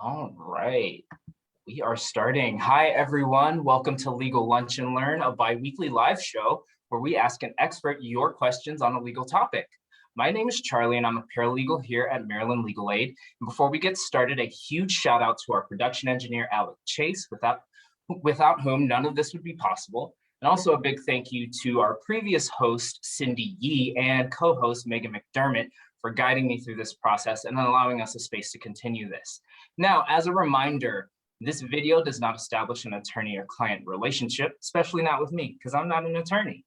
All right, we are starting. Hi, everyone. Welcome to Legal Lunch and Learn, a bi-weekly live show where we ask an expert your questions on a legal topic. My name is Charlie, and I'm a paralegal here at Maryland Legal Aid. And before we get started, a huge shout out to our production engineer, Alec Chase, without whom none of this would be possible. And also a big thank you to our previous host, Cindy Yee, and co-host Megan McDermott for guiding me through this process and allowing us a space to continue this. Now, as a reminder, this video does not establish an attorney or client relationship, especially not with me, because I'm not an attorney.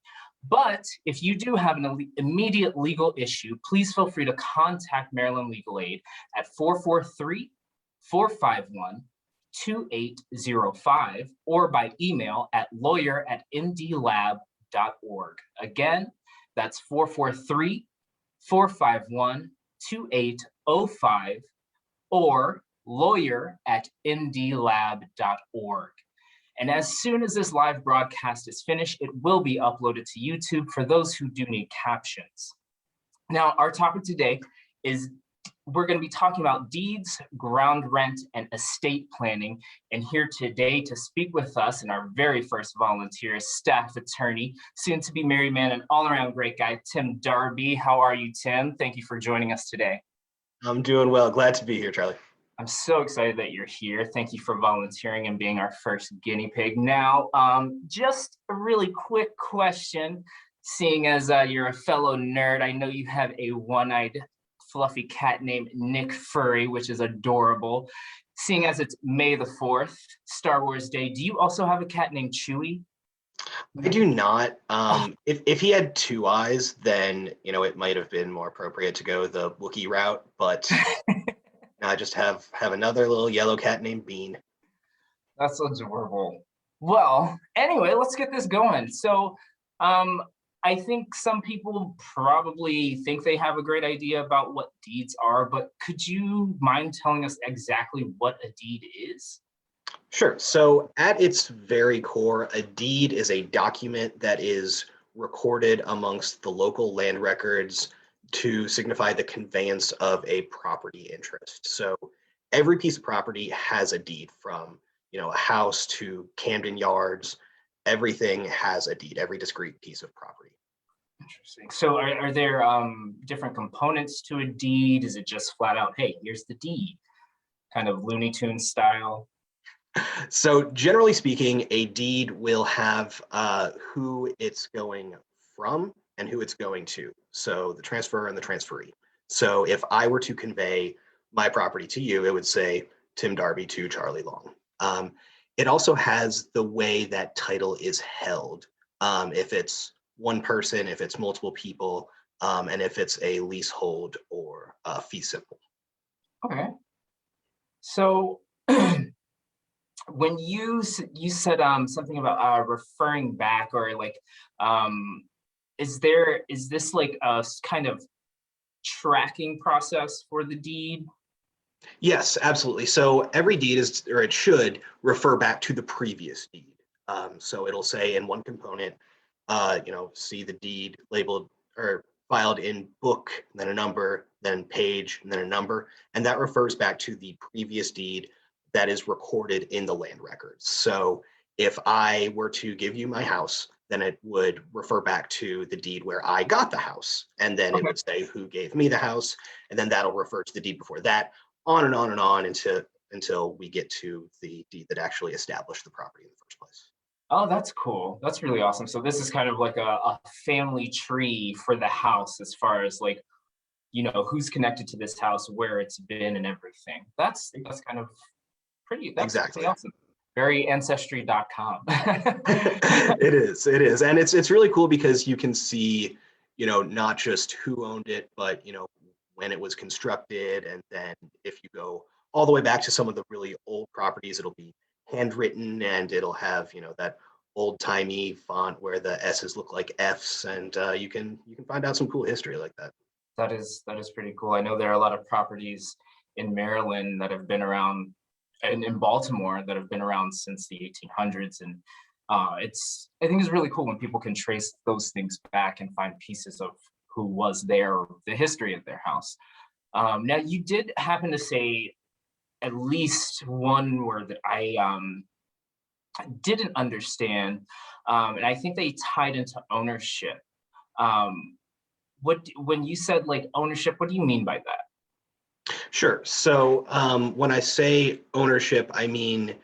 But if you do have an immediate legal issue, please feel free to contact Maryland Legal Aid at 443-451-2805 or by email at lawyer@mdlab.org. Again, that's 443-451-2805 or lawyer@mdlab.org. And as soon as this live broadcast is finished, it will be uploaded to YouTube for those who do need captions. Now, our topic today is we're going to be talking about deeds, ground rent, and estate planning. And here today to speak with us and our very first volunteer is staff attorney, soon to be married man, and all-around great guy, Tim Darby. How are you, Tim? Thank you for joining us today. I'm doing well. Glad to be here, Charlie. I'm so excited that you're here. Thank you for volunteering and being our first guinea pig. Now, just a really quick question, seeing as you're a fellow nerd, I know you have a one-eyed fluffy cat named Nick Furry, which is adorable. Seeing as it's May the 4th, Star Wars Day, do you also have a cat named Chewie? I do not. If he had two eyes, then, it might have been more appropriate to go the Wookiee route, but I just have another little yellow cat named Bean. That's adorable. Well, anyway, let's get this going. So I think some people probably think they have a great idea about what deeds are, but could you mind telling us exactly what a deed is? Sure. So at its very core, a deed is a document that is recorded amongst the local land records to signify the conveyance of a property interest. So every piece of property has a deed, from a house to Camden Yards. Everything has a deed, every discrete piece of property. Interesting. So are there different components to a deed? Is it just flat out, hey, here's the deed, kind of Looney Tunes style? So generally speaking, a deed will have who it's going from and who it's going to. So the transfer and the transferee. So if I were to convey my property to you, it would say Tim Darby to Charlie Long. It also has the way that title is held. If it's one person, if it's multiple people, and if it's a leasehold or a fee simple. Okay. So when you said something about referring back, or like, is this like a kind of tracking process for the deed? Yes, absolutely. So every deed is, or it should, refer back to the previous deed. So it'll say in one component, see the deed labeled or filed in book, then a number, then page, and then a number. And that refers back to the previous deed that is recorded in the land records. So if I were to give you my house, then it would refer back to the deed where I got the house. And then it would say who gave me the house. And then that'll refer to the deed before that, on and on and on until we get to the deed that actually established the property in the first place. Oh, that's cool. That's really awesome. So this is kind of like a family tree for the house, as far as like, who's connected to this house, where it's been, and everything. That's kind of pretty. That's exactly pretty awesome. Very ancestry.com. It is. And it's really cool because you can see, not just who owned it, but, when it was constructed. And then if you go all the way back to some of the really old properties, it'll be handwritten and it'll have, that old-timey font where the S's look like F's, and you can find out some cool history like that. That is pretty cool. I know there are a lot of properties in Maryland that have been around, and in Baltimore that have been around since the 1800s, and I think it's really cool when people can trace those things back and find pieces of who was there, the history of their house. Now, you did happen to say at least one word that I didn't understand, and I think they tied into ownership. Um, when you said like ownership, what do you mean by that? Sure. So when I say ownership, I mean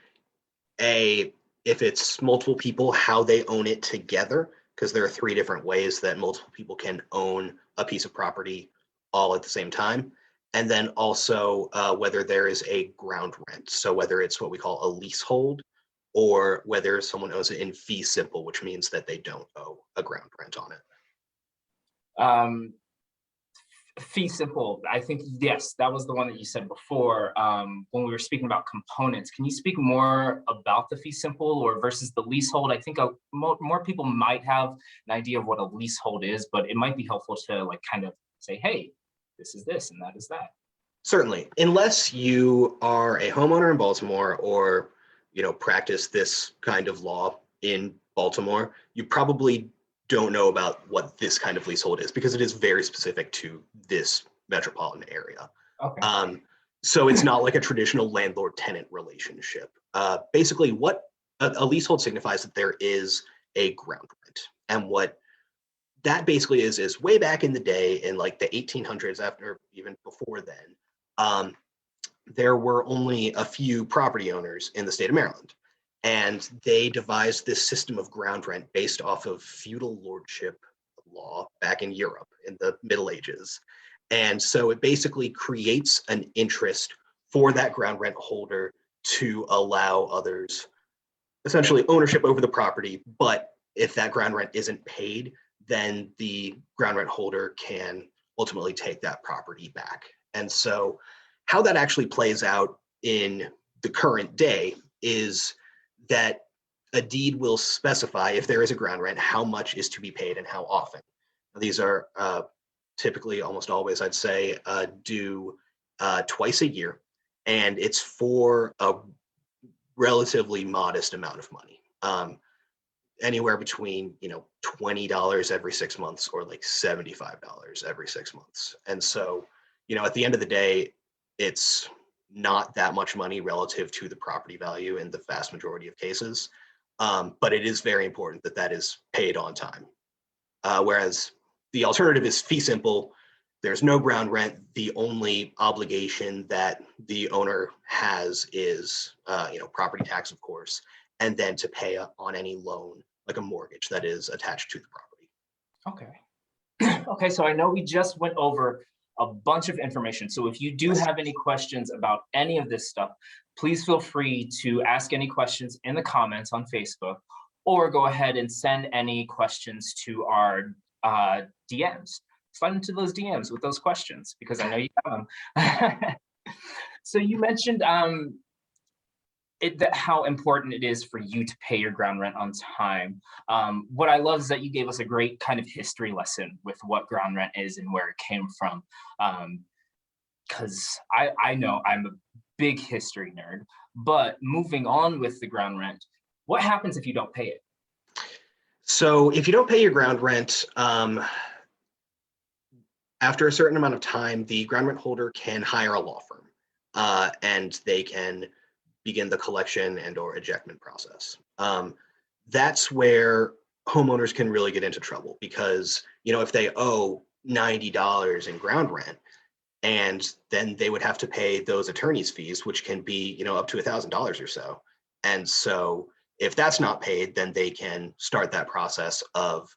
if it's multiple people, how they own it together, because there are three different ways that multiple people can own a piece of property all at the same time. And then also whether there is a ground rent. So whether it's what we call a leasehold or whether someone owns it in fee simple, which means that they don't owe a ground rent on it. Um, Fee simple, I think, yes, that was the one that you said before, when we were speaking about components. Can you speak more about the fee simple or versus the leasehold? I think more people might have an idea of what a leasehold is, but it might be helpful to like kind of say, hey, this is this and that is that. Certainly, unless you are a homeowner in Baltimore or practice this kind of law in Baltimore, you probably don't know about what this kind of leasehold is because it is very specific to this metropolitan area. Okay. So it's not like a traditional landlord-tenant relationship. Basically, what a leasehold signifies that there is a ground rent, and what that basically is way back in the day in like the 1800s, after even before then, there were only a few property owners in the state of Maryland. And they devised this system of ground rent based off of feudal lordship law back in Europe in the Middle Ages. And so it basically creates an interest for that ground rent holder to allow others essentially ownership over the property. But if that ground rent isn't paid, then the ground rent holder can ultimately take that property back. And so how that actually plays out in the current day is that a deed will specify, if there is a ground rent, how much is to be paid and how often. These are typically, almost always, I'd say, due twice a year, and it's for a relatively modest amount of money. Anywhere between $20 every 6 months or like $75 every 6 months. And so at the end of the day, it's not that much money relative to the property value in the vast majority of cases, but it is very important that that is paid on time. Whereas the alternative is fee simple. There's no ground rent. The only obligation that the owner has is property tax, of course, and then to pay on any loan, like a mortgage that is attached to the property. Okay. Okay, so I know we just went over a bunch of information. So if you do have any questions about any of this stuff, please feel free to ask any questions in the comments on Facebook, or go ahead and send any questions to our DMs. Slide into those DMs with those questions because I know you have them. So you mentioned how important it is for you to pay your ground rent on time. What I love is that you gave us a great kind of history lesson with what ground rent is and where it came from. Because I know I'm a big history nerd, but moving on with the ground rent, what happens if you don't pay it? So if you don't pay your ground rent, after a certain amount of time, the ground rent holder can hire a law firm, and they can begin the collection and or ejectment process. That's where homeowners can really get into trouble because, if they owe $90 in ground rent, and then they would have to pay those attorney's fees, which can be, up to $1,000 or so. And so if that's not paid, then they can start that process of,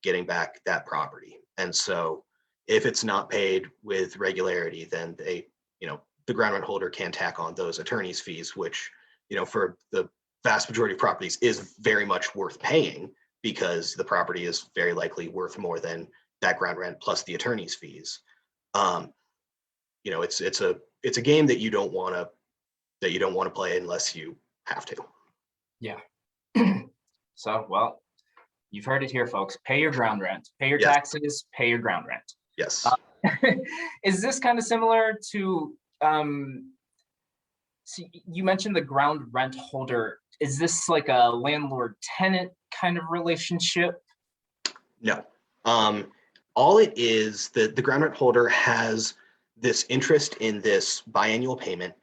getting back that property. And so if it's not paid with regularity, then the ground rent holder can tack on those attorney's fees, which, for the vast majority of properties is very much worth paying because the property is very likely worth more than that ground rent plus the attorney's fees. It's a game that you don't want to play unless you have to. Yeah. So, well, you've heard it here, folks. Pay your ground rent, pay your Yes. taxes, pay your ground rent. Yes. Is this kind of similar to, see, you mentioned the ground rent holder. Is this like a landlord-tenant kind of relationship? No. All it is, the ground rent holder has this interest in this biannual payment.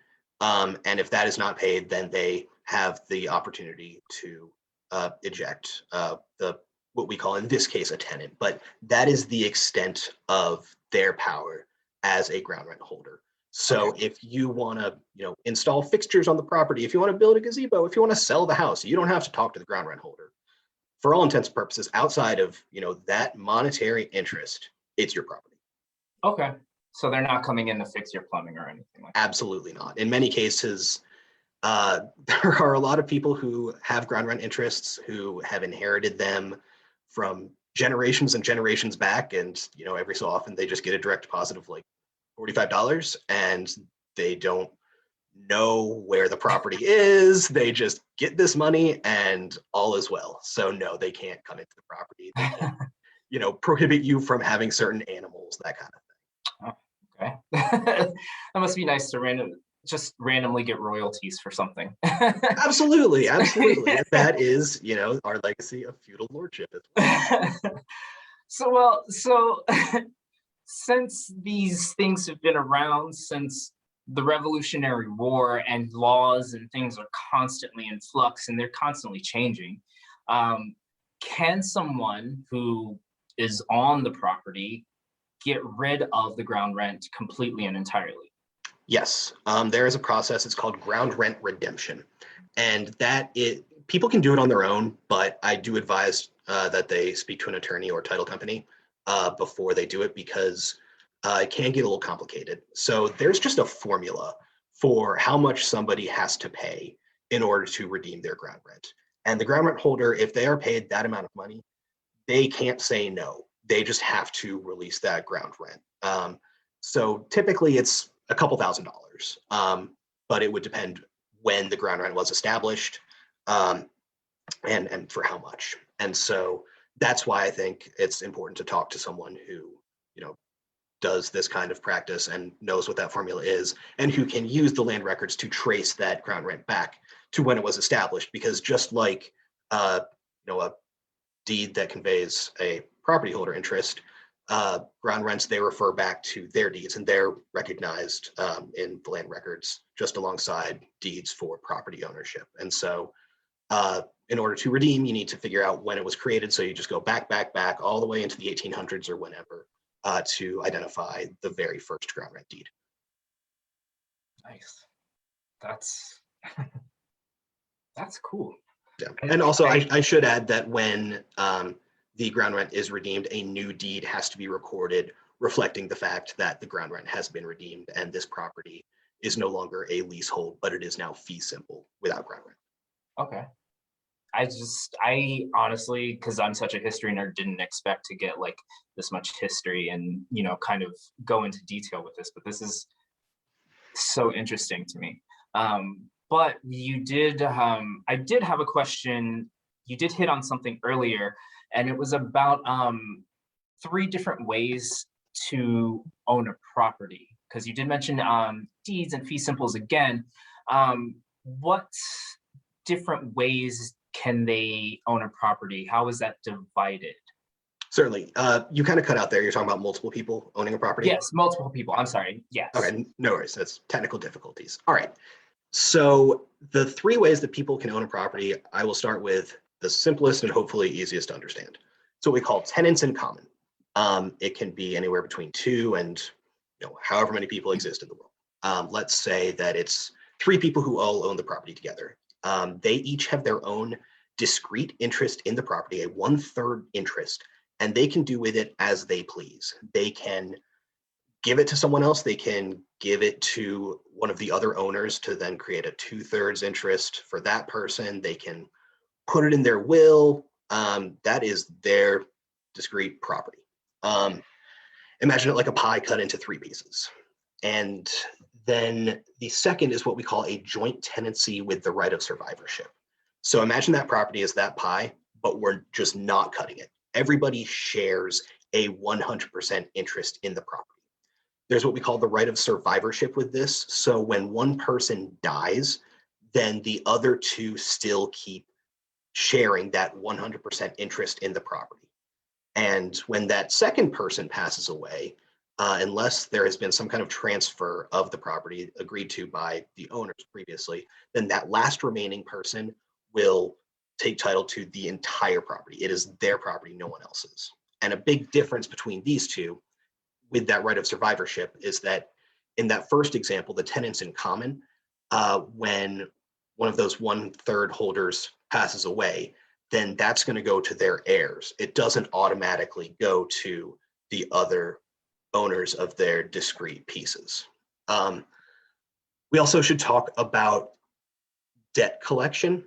And if that is not paid, then they have the opportunity to eject what we call in this case a tenant. But that is the extent of their power as a ground rent holder. So if you want to, install fixtures on the property, if you want to build a gazebo, if you want to sell the house, you don't have to talk to the ground rent holder. For all intents and purposes, outside of that monetary interest, it's your property. Okay. So they're not coming in to fix your plumbing or anything like that? Absolutely not. In many cases, there are a lot of people who have ground rent interests who have inherited them from generations and generations back. And, every so often they just get a direct deposit of like $45 and they don't know where the property is. They just get this money and all is well. So no, they can't come into the property. They can't, prohibit you from having certain animals, that kind of thing. Oh, okay. That must be nice to just randomly get royalties for something. Absolutely, absolutely. That is, our legacy of feudal lordship as well. So since these things have been around since the Revolutionary War, and laws and things are constantly in flux and they're constantly changing, can someone who is on the property get rid of the ground rent completely and entirely? Yes, there is a process. It's called ground rent redemption, and people can do it on their own, but I do advise that they speak to an attorney or title company before they do it, because it can get a little complicated. So there's just a formula for how much somebody has to pay in order to redeem their ground rent. And the ground rent holder, if they are paid that amount of money, they can't say no. They just have to release that ground rent. So typically it's a couple $1,000s, but it would depend when the ground rent was established, and for how much. And so that's why I think it's important to talk to someone who, does this kind of practice and knows what that formula is, and who can use the land records to trace that ground rent back to when it was established. Because just like a deed that conveys a property holder interest, ground rents, they refer back to their deeds, and they're recognized in the land records just alongside deeds for property ownership. And so in order to redeem, you need to figure out when it was created. So you just go back all the way into the 1800s or whenever to identify the very first ground rent deed. Nice. That's cool. Yeah. And also I should add that when the ground rent is redeemed, a new deed has to be recorded reflecting the fact that the ground rent has been redeemed and this property is no longer a leasehold, but it is now fee simple without ground rent. Okay. I honestly, because I'm such a history nerd, didn't expect to get like this much history and, kind of go into detail with this, but this is so interesting to me. But I did have a question. You did hit on something earlier, and it was about 3 different ways to own a property, because you did mention deeds and fee simples again. What different ways can they own a property? How is that divided? Certainly. You kind of cut out there. You're talking about multiple people owning a property? Yes, multiple people. I'm sorry. Yes. Okay, no worries. That's technical difficulties. All right. So the 3 ways that people can own a property, I will start with the simplest and hopefully easiest to understand. So we call tenants in common. It can be anywhere between 2 and however many people exist in the world. Let's say that it's 3 people who all own the property together. They each have their own discrete interest in the property, a 1/3 interest, and they can do with it as they please. They can give it to someone else. They can give it to one of the other owners to then create a 2/3 interest for that person. They can put it in their will. That is their discrete property. Imagine it like a pie cut into 3 pieces. And then the second is what we call a joint tenancy with the right of survivorship. So imagine that property is that pie, but we're just not cutting it. Everybody shares a 100% interest in the property. There's what we call the right of survivorship with this. So when one person dies, then the other 2 still keep sharing that 100% interest in the property. And when that second person passes away, unless there has been some kind of transfer of the property agreed to by the owners previously, then that last remaining person will take title to the entire property. It is their property, no one else's. And a big difference between these two with that right of survivorship is that in that first example, the tenants in common, when one of those 1/3 holders passes away, then that's going to go to their heirs. It doesn't automatically go to the other owners of their discrete pieces. We also should talk about debt collection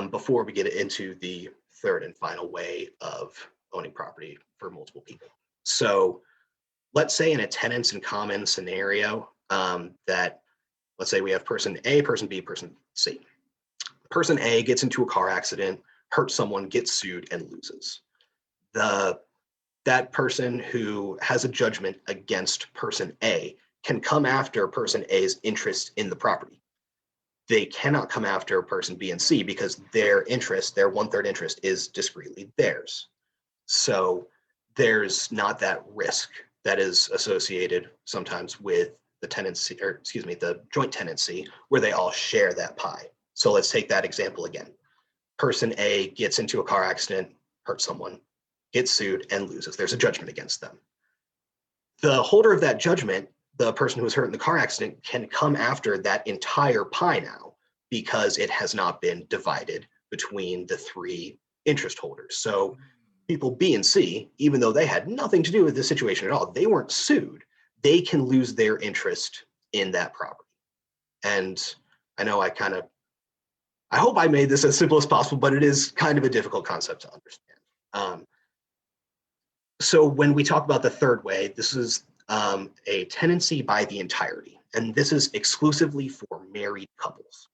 before we get into the third and final way of owning property for multiple people. So let's say in a tenants in common scenario that, let's say we have person A, person B, person C. Person A gets into a car accident, hurts someone, gets sued, and loses. That person who has a judgment against person A can come after person A's interest in the property. They cannot come after person B and C because their interest, their 1/3 interest, is discretely theirs. So there's not that risk that is associated sometimes with the tenancy, or excuse me, the joint tenancy, where they all share that pie. So let's take that example again. Person A gets into a car accident, hurts someone, gets sued, and loses. There's a judgment against them. The holder of that judgment, the person who was hurt in the car accident, can come after that entire pie now because it has not been divided between the 3 interest holders. So people B and C, even though they had nothing to do with the situation at all, they weren't sued, they can lose their interest in that property. And I know I hope I made this as simple as possible, but it is kind of a difficult concept to understand. So when we talk about the third way, this is a tenancy by the entirety, and this is exclusively for married couples.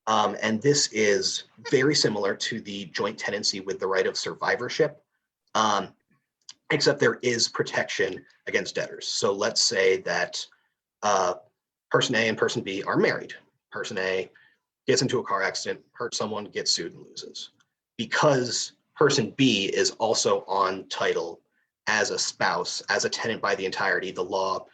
And this is very similar to the joint tenancy with the right of survivorship, except there is protection against debtors. So let's say that person A and person B are married. Person A gets into a car accident, hurts someone, gets sued, and loses. Because person B is also on title as a spouse, as a tenant by the entirety, the law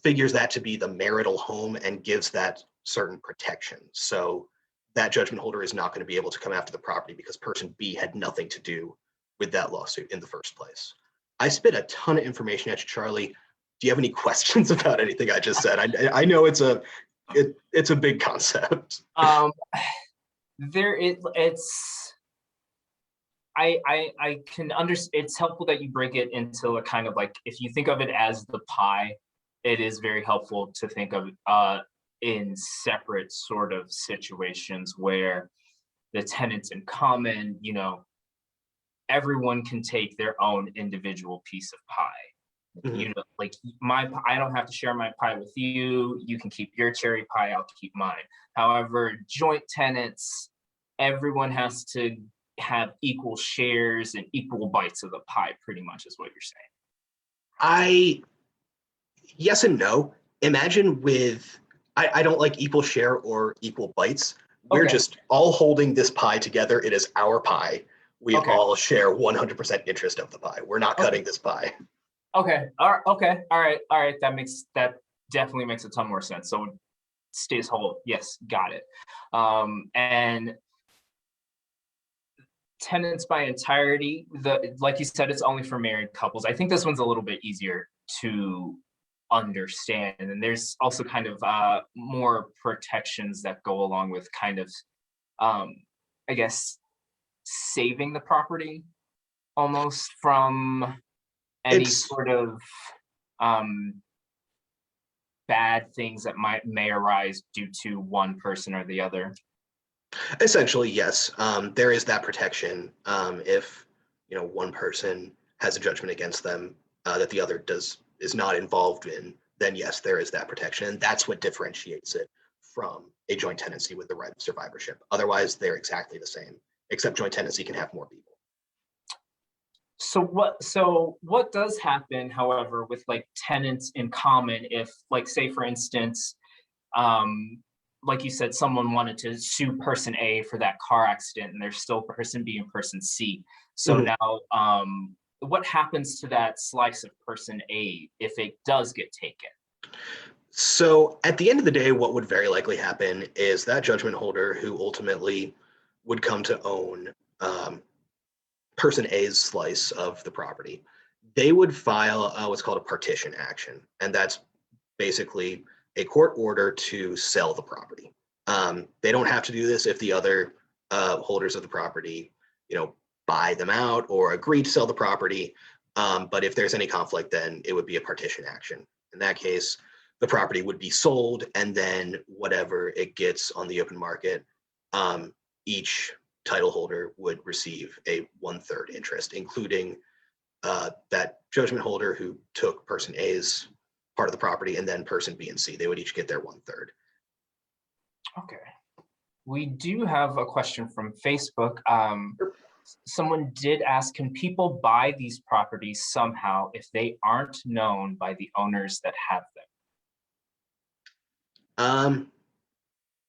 figures that to be the marital home and gives that certain protection. So that judgment holder is not going to be able to come after the property because person B had nothing to do with that lawsuit in the first place. I spit a ton of information at you, Charlie. Do you have any questions about anything I just said? I know it's a big concept. I can understand. It's helpful that you break it into a kind of like, if you think of it as the pie, it is very helpful to think of in separate sort of situations where the tenants in common, everyone can take their own individual piece of pie. Mhm. Like I don't have to share my pie with you. You can keep your cherry pie, I'll keep mine. However, joint tenants, everyone has to have equal shares and equal bites of the pie, pretty much is what you're saying. Yes and no. Imagine I don't like equal share or equal bites. We're Okay. just all holding this pie together. It is our pie. We Okay. all share 100% interest of the pie. We're not cutting this pie. Okay. All right. Okay. All right. That definitely makes a ton more sense. So it stays whole. Yes, got it. And tenants by entirety, like you said, it's only for married couples. I think this one's a little bit easier to understand. And there's also kind of more protections that go along with kind of, I guess, saving the property almost from any It's sort of bad things that may arise due to one person or the other. essentially, yes. There is that protection. If one person has a judgment against them that the other is not involved in, then yes, there is that protection. And that's what differentiates it from a joint tenancy with the right of survivorship. Otherwise, they're exactly the same, except joint tenancy can have more people. So what does happen, however, with like tenants in common if, like, say for instance, like you said, someone wanted to sue person A for that car accident and there's still person B and person C. So Mhm. now what happens to that slice of person A if it does get taken? So at the end of the day, what would very likely happen is that judgment holder who ultimately would come to own person A's slice of the property, they would file what's called a partition action. And that's basically a court order to sell the property. They don't have to do this if the other holders of the property, buy them out or agree to sell the property. But if there's any conflict, then it would be a partition action. In that case, the property would be sold, and then whatever it gets on the open market, each title holder would receive a 1/3 interest, including that judgment holder who took person A's part of the property, and then person B and C. They would each get their 1/3. Okay. We do have a question from Facebook. Someone did ask, can people buy these properties somehow if they aren't known by the owners that have them?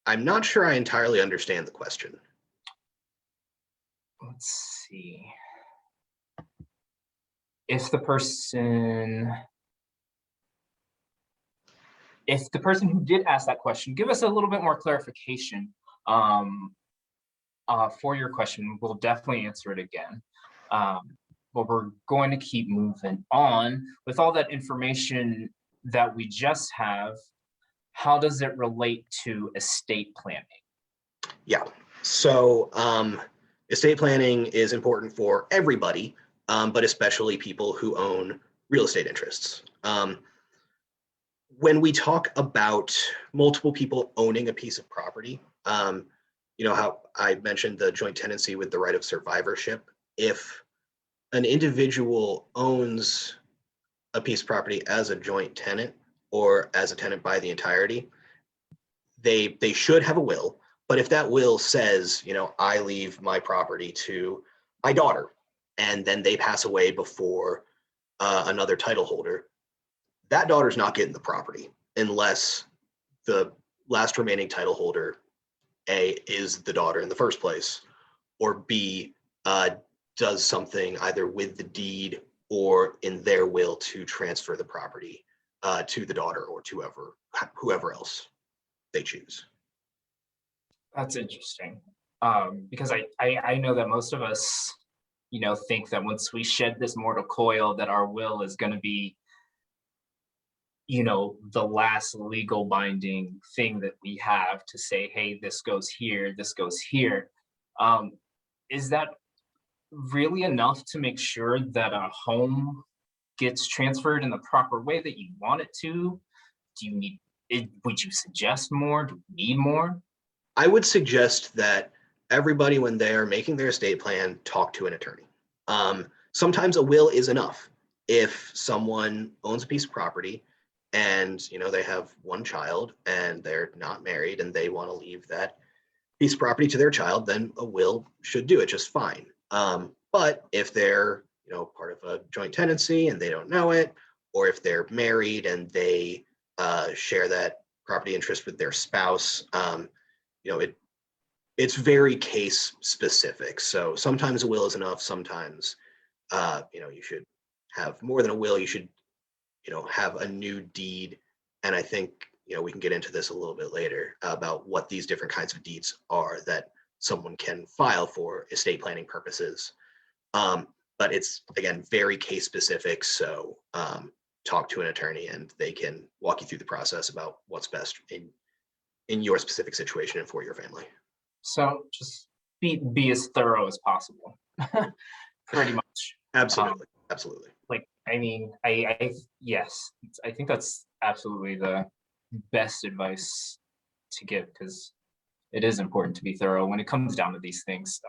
I'm not sure I entirely understand the question. Let's see. If the person who did ask that question, give us a little bit more clarification for your question. We'll definitely answer it again. But we're going to keep moving on. With all that information that we just have, how does it relate to estate planning? Yeah, so estate planning is important for everybody, but especially people who own real estate interests. When we talk about multiple people owning a piece of property, how I mentioned the joint tenancy with the right of survivorship. If an individual owns a piece of property as a joint tenant or as a tenant by the entirety, they should have a will. But if that will says, I leave my property to my daughter, and then they pass away before another title holder, that daughter's not getting the property unless the last remaining title holder, A, is the daughter in the first place, or B, does something either with the deed or in their will to transfer the property to the daughter or to whoever else they choose. That's interesting. Because I know that most of us, think that once we shed this mortal coil, that our will is going to be, the last legal binding thing that we have to say, hey, this goes here, this goes here. Is that really enough to make sure that a home gets transferred in the proper way that you want it to? Do you need it? Would you suggest more? Do you need more? I would suggest that everybody, when they are making their estate plan, talk to an attorney. Sometimes a will is enough. If someone owns a piece of property and they have one child and they're not married and they want to leave that piece of property to their child, then a will should do it just fine. But if they're part of a joint tenancy and they don't know it, or if they're married and they share that property interest with their spouse, it's very case specific. So sometimes a will is enough. Sometimes you should have more than a will. You should have a new deed. And I think we can get into this a little bit later about what these different kinds of deeds are that someone can file for estate planning purposes. But it's, again, very case specific. So talk to an attorney and they can walk you through the process about what's best in your specific situation and for your family. So just be as thorough as possible. Pretty much. Absolutely. Absolutely. Yes, I think that's absolutely the best advice to give, because it is important to be thorough when it comes down to these things.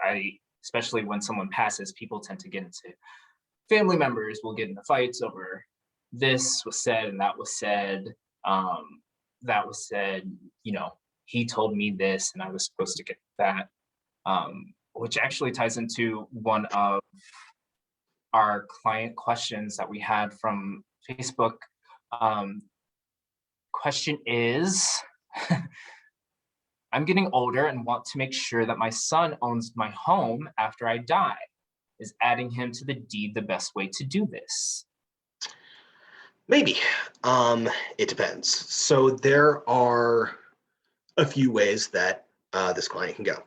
Especially when someone passes, people tend to get into, family members will get into fights over this was said and that was said. That was said, he told me this and I was supposed to get that, which actually ties into one of our client questions that we had from Facebook. Question is, I'm getting older and want to make sure that my son owns my home after I die. Is adding him to the deed the best way to do this? Maybe. It depends. So there are a few ways that this client can go.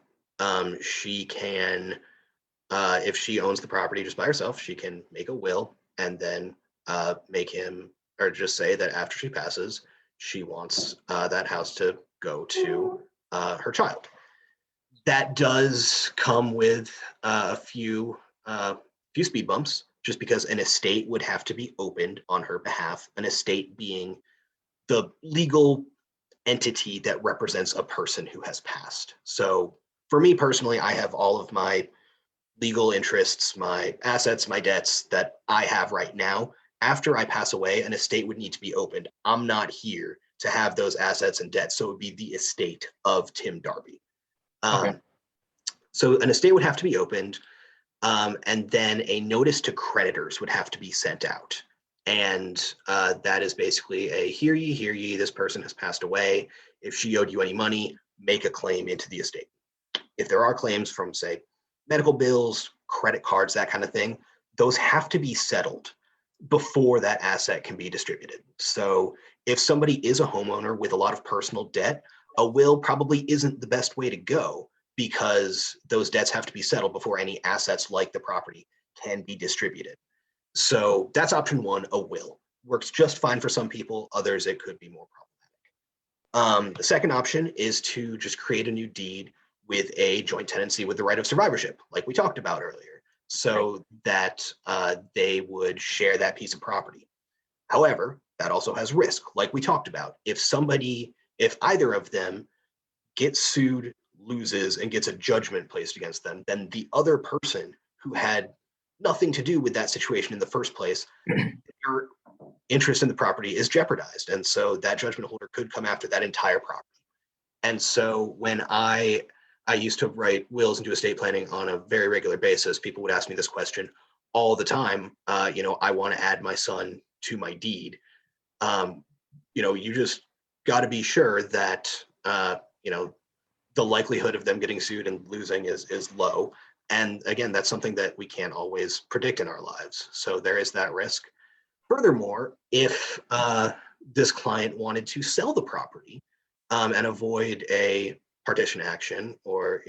She can, if she owns the property just by herself, she can make a will and then make him, or just say that after she passes, she wants that house to go to her child. That does come with a few speed bumps, just because an estate would have to be opened on her behalf. An estate being the legal entity that represents a person who has passed. So for me personally, I have all of my legal interests, my assets, my debts that I have right now. After I pass away, an estate would need to be opened. I'm not here to have those assets and debts, so it would be the estate of Tim Darby. Okay. So an estate would have to be opened, and then a notice to creditors would have to be sent out. And that is basically a hear ye, this person has passed away. If she owed you any money, make a claim into the estate. If there are claims from, say, medical bills, credit cards, that kind of thing, those have to be settled before that asset can be distributed. So if somebody is a homeowner with a lot of personal debt, a will probably isn't the best way to go, because those debts have to be settled before any assets like the property can be distributed. So that's option one, a will. Works just fine for some people, others it could be more problematic. The second option is to just create a new deed with a joint tenancy with the right of survivorship, like we talked about earlier, so that they would share that piece of property. However, that also has risk, like we talked about. If either of them gets sued, loses, and gets a judgment placed against them, then the other person who had nothing to do with that situation in the first place, your interest in the property is jeopardized. And so that judgment holder could come after that entire property. And so when I used to write wills and do estate planning on a very regular basis, people would ask me this question all the time. I want to add my son to my deed. You just got to be sure that, the likelihood of them getting sued and losing is low. And again, that's something that we can't always predict in our lives. So there is that risk. Furthermore, if this client wanted to sell the property and avoid a partition action or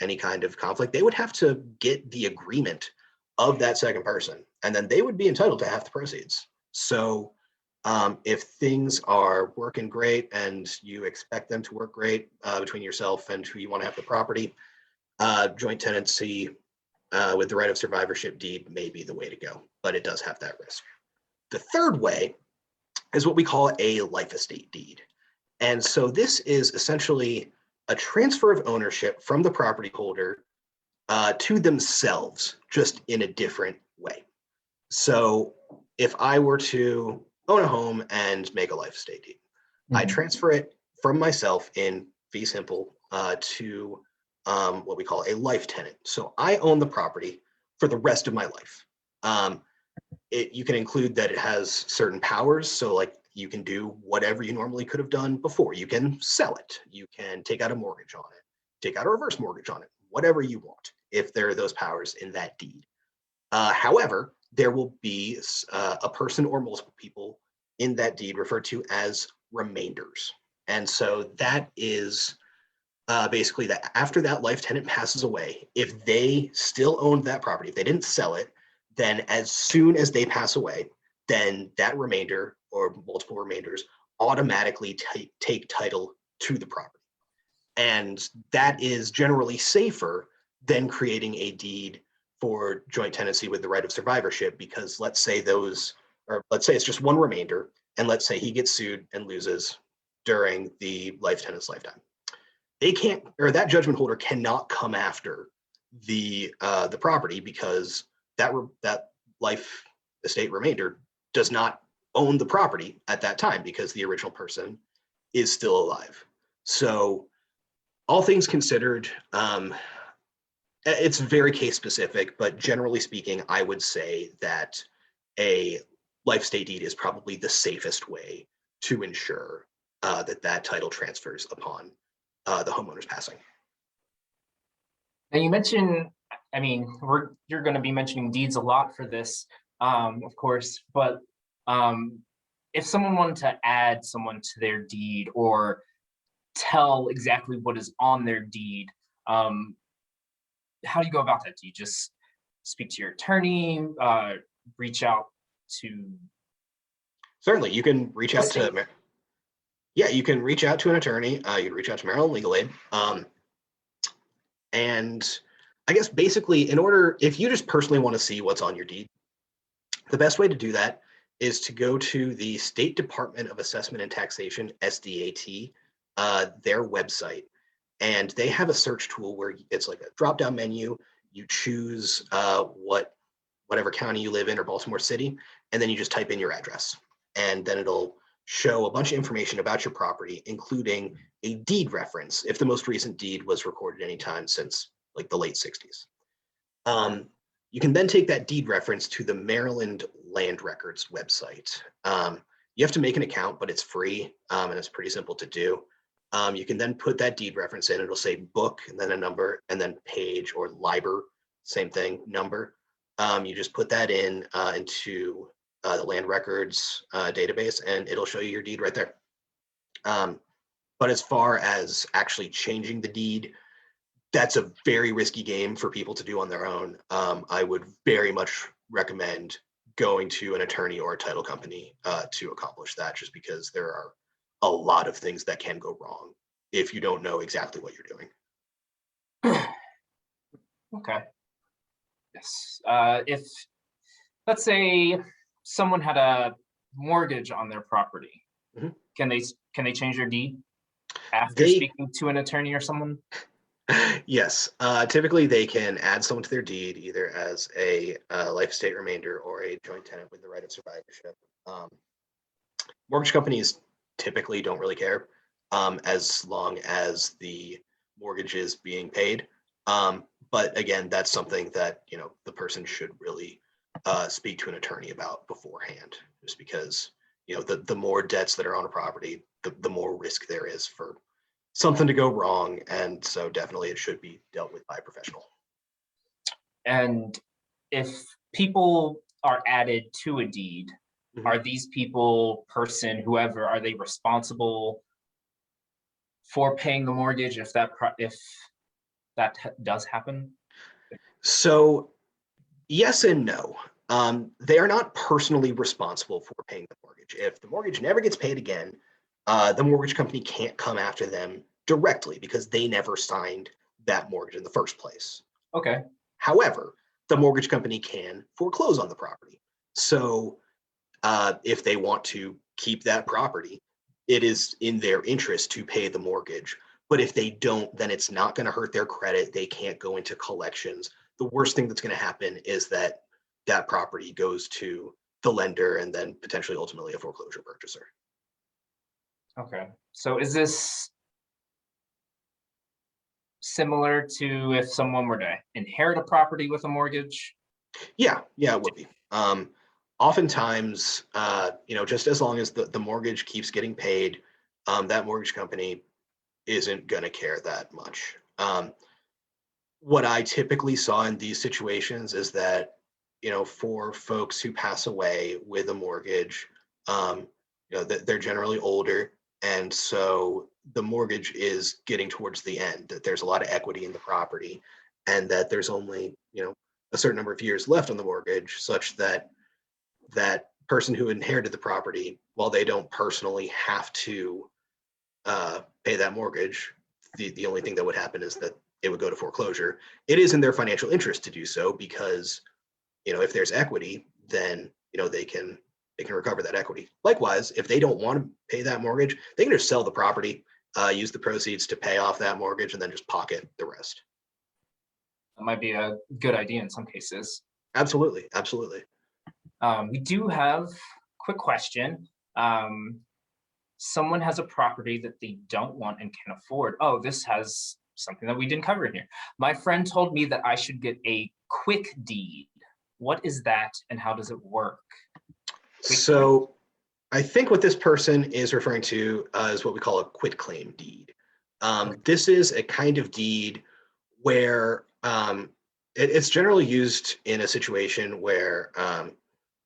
any kind of conflict, they would have to get the agreement of that second person, and then they would be entitled to half the proceeds. So if things are working great and you expect them to work great between yourself and who you want to have the property, joint tenancy with the right of survivorship deed may be the way to go, but it does have that risk. The third way is what we call a life estate deed. And so this is essentially a transfer of ownership from the property holder to themselves, just in a different way. So if I were to own a home and make a life estate deed, I transfer it from myself in fee simple to what we call a life tenant. So I own the property for the rest of my life. You can include that it has certain powers. So like you can do whatever you normally could have done before. You can sell it. You can take out a mortgage on it, take out a reverse mortgage on it, whatever you want, if there are those powers in that deed. However, there will be a person or multiple people in that deed referred to as remainders. And so that is basically that after that life tenant passes away, if they still owned that property, if they didn't sell it, then as soon as they pass away, then that remainder or multiple remainders automatically take title to the property. And that is generally safer than creating a deed for joint tenancy with the right of survivorship, because let's say it's just one remainder, and let's say he gets sued and loses during the life tenant's lifetime. They can't, or that judgment holder cannot come after the property, because that life estate remainder does not own the property at that time, because the original person is still alive. So all things considered, it's very case specific, but generally speaking, I would say that a life estate deed is probably the safest way to ensure that title transfers upon the homeowner's passing. Now you mentioned I mean, you're going to be mentioning deeds a lot for this, of course, but if someone wanted to add someone to their deed or tell exactly what is on their deed, how do you go about that? Do you just speak to your attorney, reach out to Certainly, you can reach the out state? to, yeah, you can reach out to an attorney. You can reach out to Maryland Legal Aid. And I guess basically, if you just personally want to see what's on your deed, the best way to do that is to go to the State Department of Assessment and Taxation, SDAT, their website. And they have a search tool where it's like a drop-down menu. You choose whatever county you live in or Baltimore City, and then you just type in your address. And then it'll show a bunch of information about your property, including a deed reference, if the most recent deed was recorded anytime since like the late 60s. You can then take that deed reference to the Maryland Land Records website. You have to make an account, but it's free, and it's pretty simple to do. You can then put that deed reference in. It'll say book and then a number and then page or liber, same thing, number. You just put that in into the land records database, and it'll show you your deed right there. But as far as actually changing the deed, that's a very risky game for people to do on their own. I would very much recommend going to an attorney or a title company to accomplish that, just because there are a lot of things that can go wrong if you don't know exactly what you're doing. Okay. Yes. If, let's say, someone had a mortgage on their property, Mhm. can they change their deed after They speaking to an attorney or someone? Yes, typically they can add someone to their deed either as a life estate remainder or a joint tenant with the right of survivorship. Um, Mortgage companies typically don't really care as long as the mortgage is being paid. But again, that's something that the person should really speak to an attorney about beforehand, just because the more debts that are on a property, the more risk there is for something to go wrong, and so definitely it should be dealt with by a professional. And if people are added to a deed, Mhm. are these people, person, whoever, are they responsible for paying the mortgage if does happen? So yes and no. They are not personally responsible for paying the mortgage. If the mortgage never gets paid again, the mortgage company can't come after them directly because they never signed that mortgage in the first place. Okay. However, the mortgage company can foreclose on the property. So if they want to keep that property, it is in their interest to pay the mortgage. But if they don't, then it's not going to hurt their credit. They can't go into collections. The worst thing that's going to happen is that that property goes to the lender and then potentially ultimately a foreclosure purchaser. Okay. So is this similar to if someone were to inherit a property with a mortgage? Yeah, it would be. Oftentimes, just as long as the mortgage keeps getting paid, that mortgage company isn't going to care that much. What I typically saw in these situations is that, for folks who pass away with a mortgage, that they're generally older. And so the mortgage is getting towards the end, that there's a lot of equity in the property and that there's only, a certain number of years left on the mortgage, such that that person who inherited the property, while they don't personally have to pay that mortgage, the only thing that would happen is that it would go to foreclosure. It is in their financial interest to do so because if there's equity, then they can recover that equity. Likewise, if they don't want to pay that mortgage, they can just sell the property, use the proceeds to pay off that mortgage, and then just pocket the rest. That might be a good idea in some cases. Absolutely, absolutely. We do have a quick question. Someone has a property that they don't want and can afford. Oh, this has something that we didn't cover in here. My friend told me that I should get a quick deed. What is that and how does it work? Quick deed. So I think what this person is referring to is what we call a quitclaim deed. Okay. This is a kind of deed where It's generally used in a situation where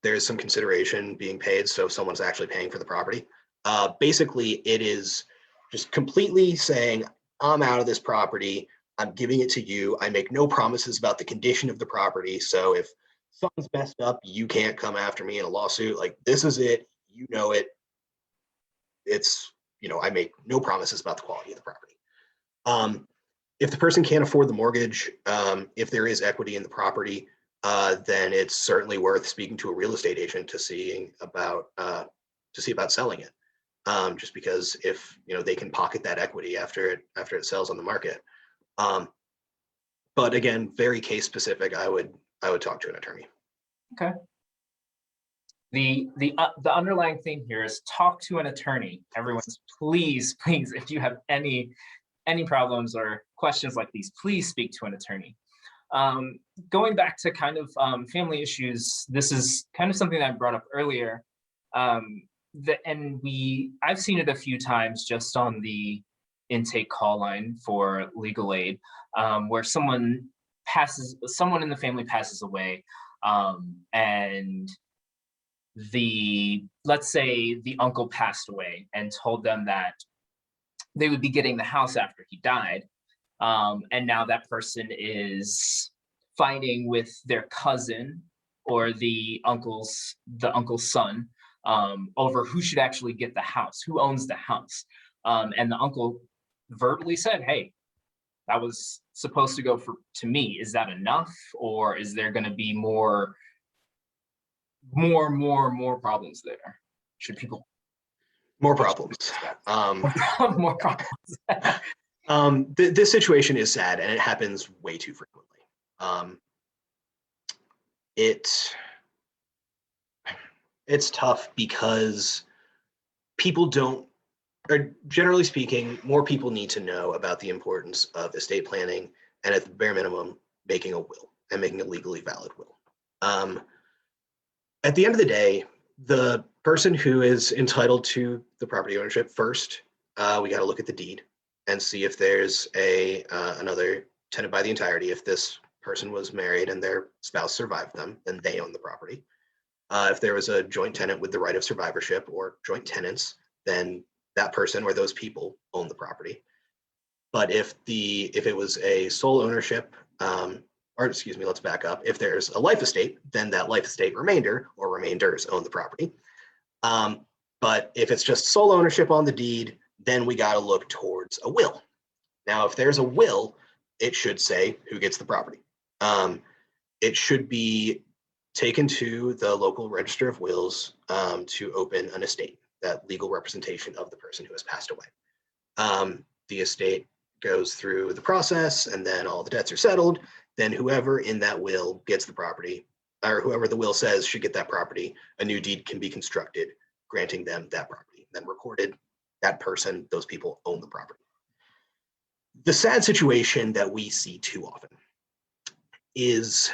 there's some consideration being paid, so someone's actually paying for the property. Basically, it is just completely saying, I'm out of this property, I'm giving it to you, I make no promises about the condition of the property, so if something's messed up, you can't come after me in a lawsuit. Like, this is it, you know it. It's, I make no promises about the quality of the property. If the person can't afford the mortgage, if there is equity in the property, then it's certainly worth speaking to a real estate agent to see about selling it. Just because if they can pocket that equity after it sells on the market. But again, very case specific. I would talk to an attorney. Okay. The underlying theme here is talk to an attorney. Everyone's please, if you have any problems or questions like these, please speak to an attorney. Going back to kind of family issues, this is kind of something that I brought up earlier. I've seen it a few times just on the intake call line for legal aid, where someone in the family passes away, and let's say the uncle passed away and told them that they would be getting the house after he died. And now that person is fighting with their cousin or the uncle's son over who should actually get the house, who owns the house. And the uncle verbally said, hey, that was supposed to go to me. Is that enough? Or is there going to be more problems there? Should people more problems? More problems. This situation is sad, and it happens way too frequently. It's tough because people don't, or generally speaking, more people need to know about the importance of estate planning, and at the bare minimum, making a will and making a legally valid will. At the end of the day, the person who is entitled to the property ownership first, we got to look at the deed and see if there's another tenant by the entirety. If this person was married and their spouse survived them, then they own the property. If there was a joint tenant with the right of survivorship or joint tenants, then that person or those people own the property. But if it was a sole ownership, let's back up. If there's a life estate, then that life estate remainder or remainders own the property. But if it's just sole ownership on the deed, then we got to look towards a will. Now, if there's a will, it should say who gets the property. It should be taken to the local register of wills to open an estate, that legal representation of the person who has passed away. The estate goes through the process, and then all the debts are settled. Then whoever in that will gets the property, or whoever the will says should get that property, a new deed can be constructed, granting them that property. Then recorded, that person, those people own the property. The sad situation that we see too often is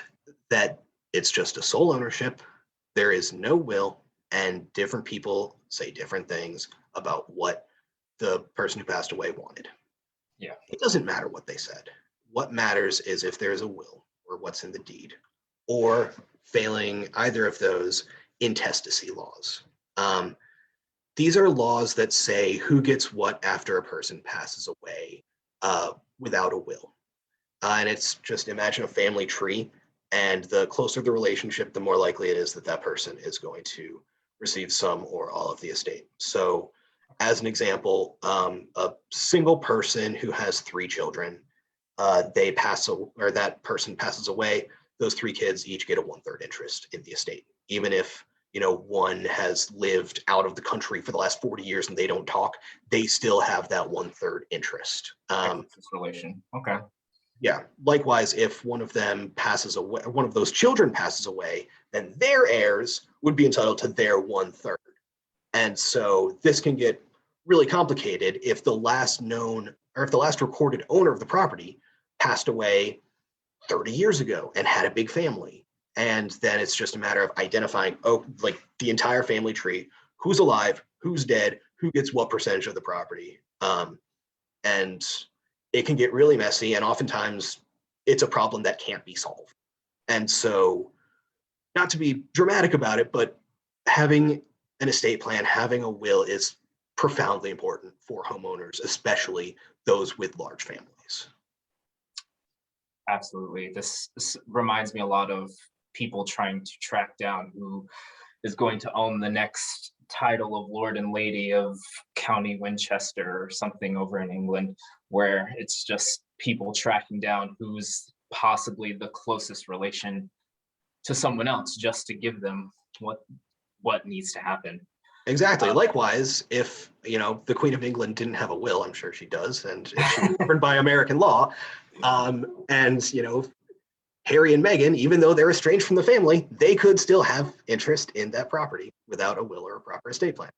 that it's just a sole ownership, there is no will, and different people say different things about what the person who passed away wanted. Yeah. It doesn't matter what they said. What matters is if there's a will or what's in the deed, or failing either of those, intestacy laws. These are laws that say who gets what after a person passes away without a will. And it's just, imagine a family tree, and the closer the relationship, the more likely it is that that person is going to receive some or all of the estate. So as an example, a single person who has 3 children, that person passes away, those 3 kids each get a 1/3 interest in the estate. Even if, one has lived out of the country for the last 40 years and they don't talk, they still have that 1/3 interest. Relation. Okay. Yeah. Likewise, if one of them passes away, one of those children passes away, then their heirs would be entitled to their 1/3. And so this can get really complicated if the last recorded owner of the property passed away 30 years ago and had a big family. And then it's just a matter of identifying, like the entire family tree, who's alive, who's dead, who gets what percentage of the property. And it can get really messy. And oftentimes it's a problem that can't be solved. And so, not to be dramatic about it, but having an estate plan, having a will is profoundly important for homeowners, especially those with large families. Absolutely. This reminds me a lot of people trying to track down who is going to own the next title of Lord and Lady of County Winchester or something over in England, where it's just people tracking down who's possibly the closest relation to someone else just to give them what needs to happen. Exactly. Likewise, if the Queen of England didn't have a will, I'm sure she does, and if she was governed by American law, and Harry and Meghan, even though they're estranged from the family, they could still have interest in that property without a will or a proper estate plan.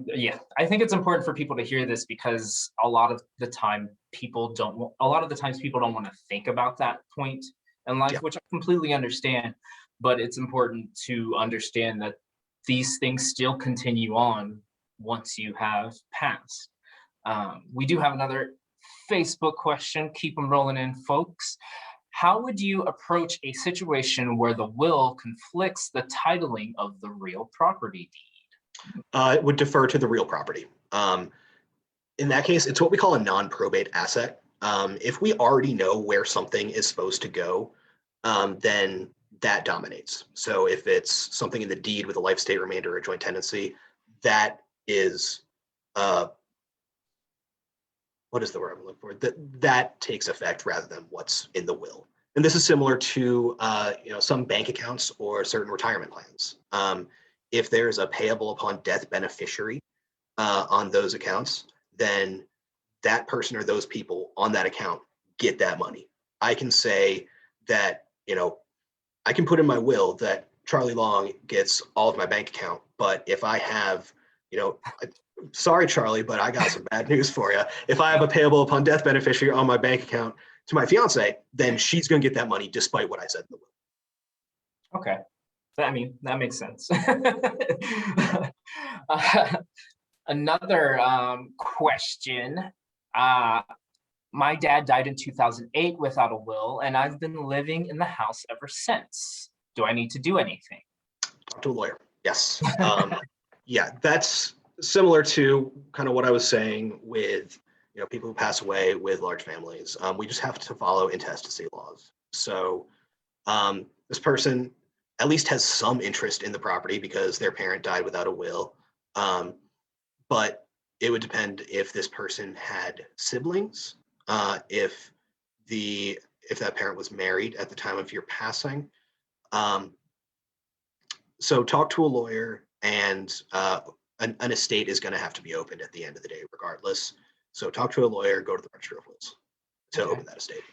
Yeah, I think it's important for people to hear this because a lot of the times people don't want to think about that point in life, Yeah. which I completely understand. But it's important to understand that these things still continue on once you have passed. We do have another Facebook question. Keep them rolling in, folks. How would you approach a situation where the will conflicts the titling of the real property deed? It would defer to the real property. In that case, it's what we call a non-probate asset. If we already know where something is supposed to go, then that dominates. So if it's something in the deed with a life estate remainder or a joint tenancy, that is what is the word I'm looking for? That takes effect rather than what's in the will. And this is similar to some bank accounts or certain retirement plans. If there's a payable upon death beneficiary on those accounts, then that person or those people on that account get that money. I can say that, I can put in my will that Charlie Long gets all of my bank account, but if I have, sorry, Charlie, but I got some bad news for you. If I have a payable upon death beneficiary on my bank account to my fiance, then she's going to get that money despite what I said in the will. Okay. That makes sense. Another question. My dad died in 2008 without a will, and I've been living in the house ever since. Do I need to do anything? Talk to a lawyer. Yes. Yeah, that's similar to kind of what I was saying with people who pass away with large families. We just have to follow intestacy laws. So this person at least has some interest in the property because their parent died without a will. But it would depend if this person had siblings, if that parent was married at the time of your passing. So talk to a lawyer, and an estate is going to have to be opened at the end of the day, regardless. So talk to a lawyer, go to the registry of wills to open that estate.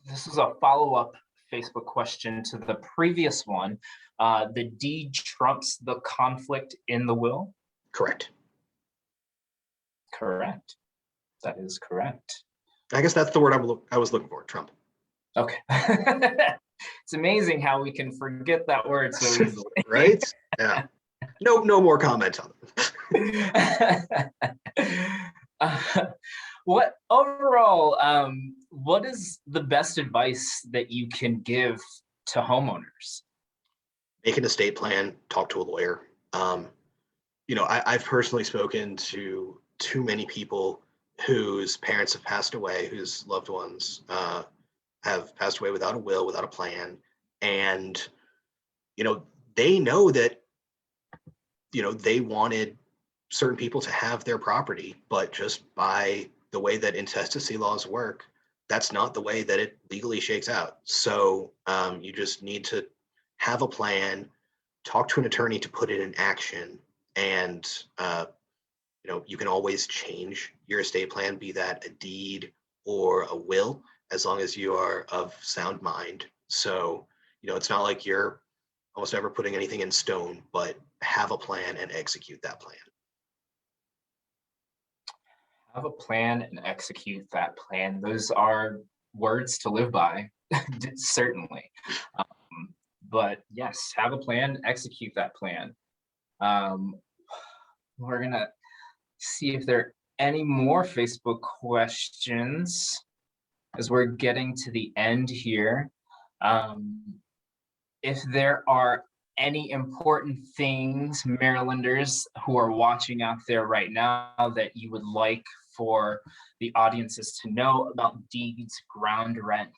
This is a follow-up Facebook question to the previous one. The deed trumps the conflict in the will? Correct. Correct. That is correct. I guess that's the word I was looking for, trump. Okay. It's amazing how we can forget that word so easily. Right? Yeah. No more comment on it. What overall, what is the best advice that you can give to homeowners? Make an estate plan, talk to a lawyer. I've personally spoken to too many people whose parents have passed away, whose loved ones have passed away without a will, without a plan. And, they know that, they wanted certain people to have their property, but just by the way that intestacy laws work, that's not the way that it legally shakes out. So you just need to have a plan, talk to an attorney to put it in action, and you can always change your estate plan, be that a deed or a will, as long as you are of sound mind. So it's not like you're almost never putting anything in stone, but have a plan and execute that plan. Have a plan and execute that plan. Those are words to live by, certainly. But yes, have a plan, execute that plan. We're going to see if there are any more Facebook questions. as we're getting to the end here, if there are any important things, Marylanders who are watching out there right now, that you would like for the audiences to know about deeds, ground rent,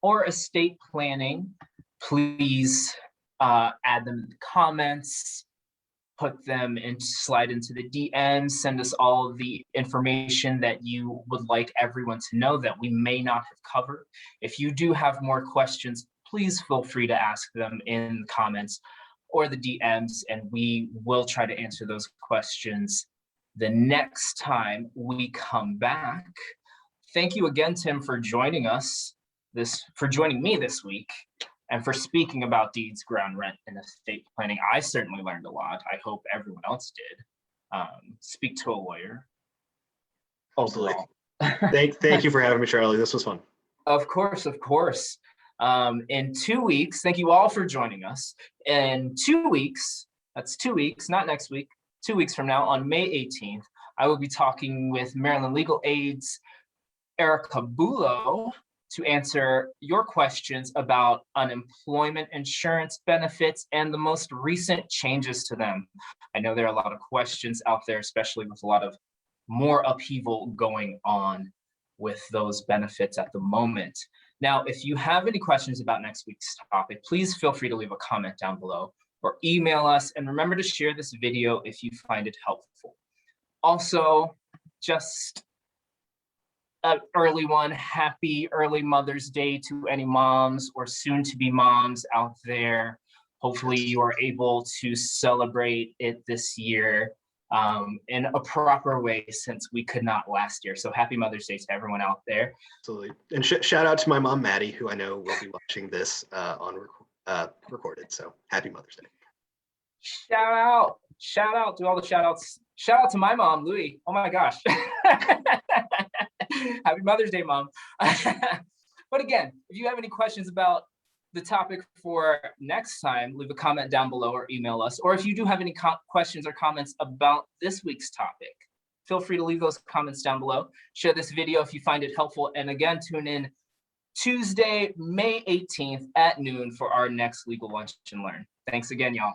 or estate planning, please add them in the comments, put them and slide into the DMs, send us all of the information that you would like everyone to know that we may not have covered. If you do have more questions, please feel free to ask them in the comments or the DMs, and we will try to answer those questions the next time we come back. Thank you again, Tim, for joining us for joining me this week, and for speaking about deeds, ground rent, and estate planning. I certainly learned a lot. I hope everyone else did. Speak to a lawyer. Absolutely. Thank you for having me, Charlie. This was fun. Of course, of course. In 2 weeks, thank you all for joining us. In 2 weeks, that's 2 weeks, not next week, 2 weeks from now, on May 18th, I will be talking with Maryland Legal Aid's Erica Bulow to answer your questions about unemployment insurance benefits and the most recent changes to them. I know there are a lot of questions out there, especially with a lot of more upheaval going on with those benefits at the moment. Now, if you have any questions about next week's topic, please feel free to leave a comment down below or email us. And remember to share this video if you find it helpful. Also, just an early one, happy early Mother's Day to any moms or soon-to-be moms out there. Hopefully you are able to celebrate it this year in a proper way, since we could not last year. So happy Mother's Day to everyone out there. Absolutely. And shout out to my mom, Maddie, who I know will be watching this on recorded. So happy Mother's Day. Shout out to all the shout outs. Shout out to my mom, Louie. Oh my gosh. Happy Mother's Day, Mom. But again, if you have any questions about the topic for next time, leave a comment down below or email us. Or if you do have any questions or comments about this week's topic, feel free to leave those comments down below. Share this video if you find it helpful. And again, tune in Tuesday, May 18th at noon for our next Legal Lunch and Learn. Thanks again, y'all.